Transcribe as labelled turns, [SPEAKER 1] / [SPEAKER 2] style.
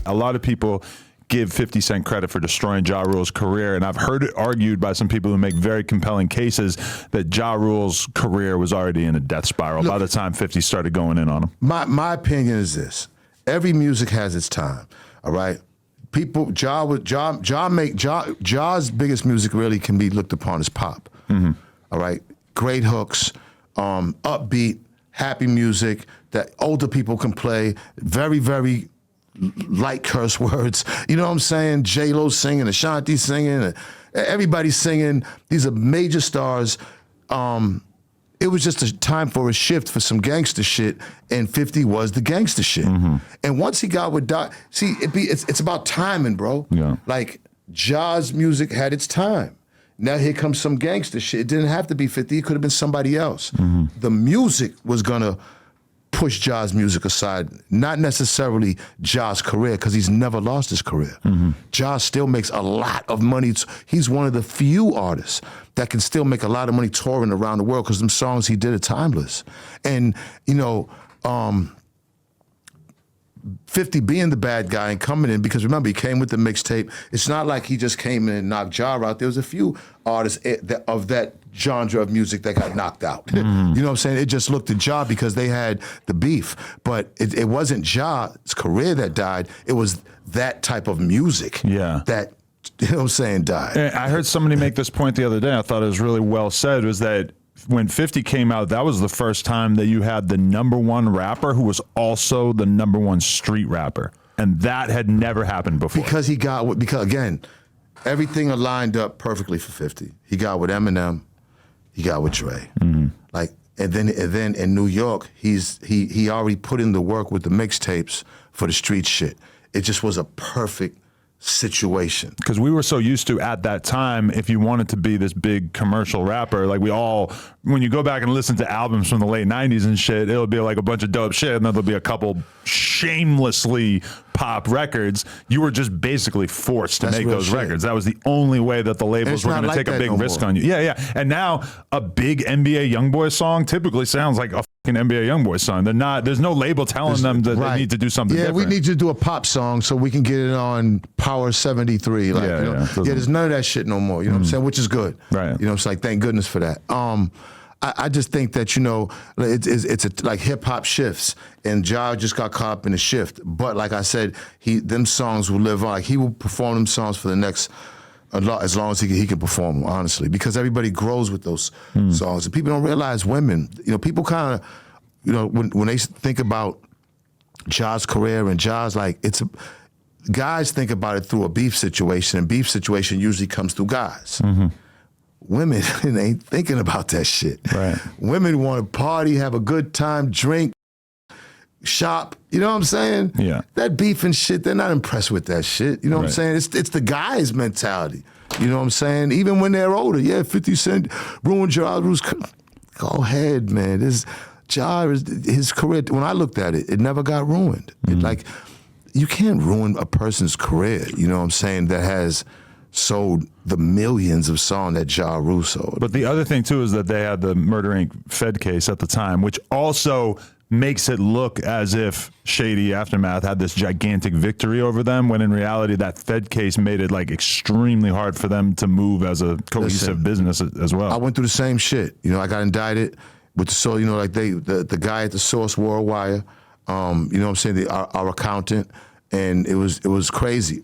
[SPEAKER 1] a lot of people give 50 Cent credit for destroying Ja Rule's career, and I've heard it argued by some people who make very compelling cases that Ja Rule's career was already in a death spiral by the time 50 started going in on him.
[SPEAKER 2] My opinion is this: every music has its time. All right, Ja's biggest music really can be looked upon as pop. All right, great hooks, upbeat, happy music that older people can play. Very, very light curse words. You know what I'm saying? J-Lo singing, Ashanti singing, everybody's singing. These are major stars. It was just a time for a shift for some gangster shit, and 50 was the gangster shit. And once he got with Doc, see, it's about timing, bro.
[SPEAKER 1] Yeah.
[SPEAKER 2] Like, Ja's music had its time. Now here comes some gangster shit. It didn't have to be 50. It could have been somebody else. The music was gonna push Ja's music aside, not necessarily Ja's career, because he's never lost his career. Ja still makes a lot of money. He's one of the few artists that can still make a lot of money touring around the world because them songs he did are timeless. And, you know, 50 being the bad guy and coming in, because remember, he came with the mixtape. It's not like he just came in and knocked Ja out. There was a few artists of that genre of music that got knocked out. You know what I'm saying? It just looked at Ja because they had the beef. But it wasn't Ja's career that died. It was that type of music that, you know what I'm saying, died.
[SPEAKER 1] I heard somebody make this point the other day. I thought it was really well said, was that when 50 came out, that was the first time that you had the #1 rapper who was also the #1 street rapper. And that had never happened before.
[SPEAKER 2] Because again, everything aligned up perfectly for 50. He got with Eminem, he got with Dre. Like, and then in New York, he already put in the work with the mixtapes for the street shit. It just was a perfect situation.
[SPEAKER 1] Because we were so used to, at that time, if you wanted to be this big commercial rapper, like when you go back and listen to albums from the late 90s and shit, it'll be like a bunch of dope shit, and then there'll be a couple shamelessly pop records. You were just basically forced to make those records. That was the only way that the labels were going to take a big risk on you. Yeah. And now a big NBA YoungBoy song typically sounds like a fucking NBA YoungBoy song. There's no label telling them that they need to do something different.
[SPEAKER 2] We need to do a pop song so we can get it on Power 73. Like, there's none of that shit no more. You know what I'm saying? Which is good.
[SPEAKER 1] Right.
[SPEAKER 2] You know, it's like, thank goodness for that. I just think that, you know, it's like hip hop shifts, and Ja just got caught up in a shift. But like I said, them songs will live on. Like, he will perform them songs for the next, as long as he can perform them, honestly, because everybody grows with those songs. And people don't realize women, you know, people kind of, you know, when they think about Ja's career and Ja's, like, guys think about it through a beef situation, and beef situation usually comes through guys. Women ain't thinking about that shit.
[SPEAKER 1] Right.
[SPEAKER 2] Women want to party, have a good time, drink, shop. You know what I'm saying?
[SPEAKER 1] Yeah.
[SPEAKER 2] That beef and shit, they're not impressed with that shit. You know what I'm saying? It's the guy's mentality. You know what I'm saying? Even when they're older. Yeah, 50 Cent ruined Ja Rule's. Go ahead, man. His career, when I looked at it, it never got ruined. Like, you can't ruin a person's career, you know what I'm saying, that has sold the millions of songs that Ja Rule sold.
[SPEAKER 1] But the other thing, too, is that they had the Murder Inc. Fed case at the time, which also makes it look as if Shady Aftermath had this gigantic victory over them, when in reality that Fed case made it like extremely hard for them to move as a cohesive business as well.
[SPEAKER 2] I went through the same shit. You know, I got indicted with you know, like the guy at the Source Wire, you know what I'm saying, our accountant, and it was crazy.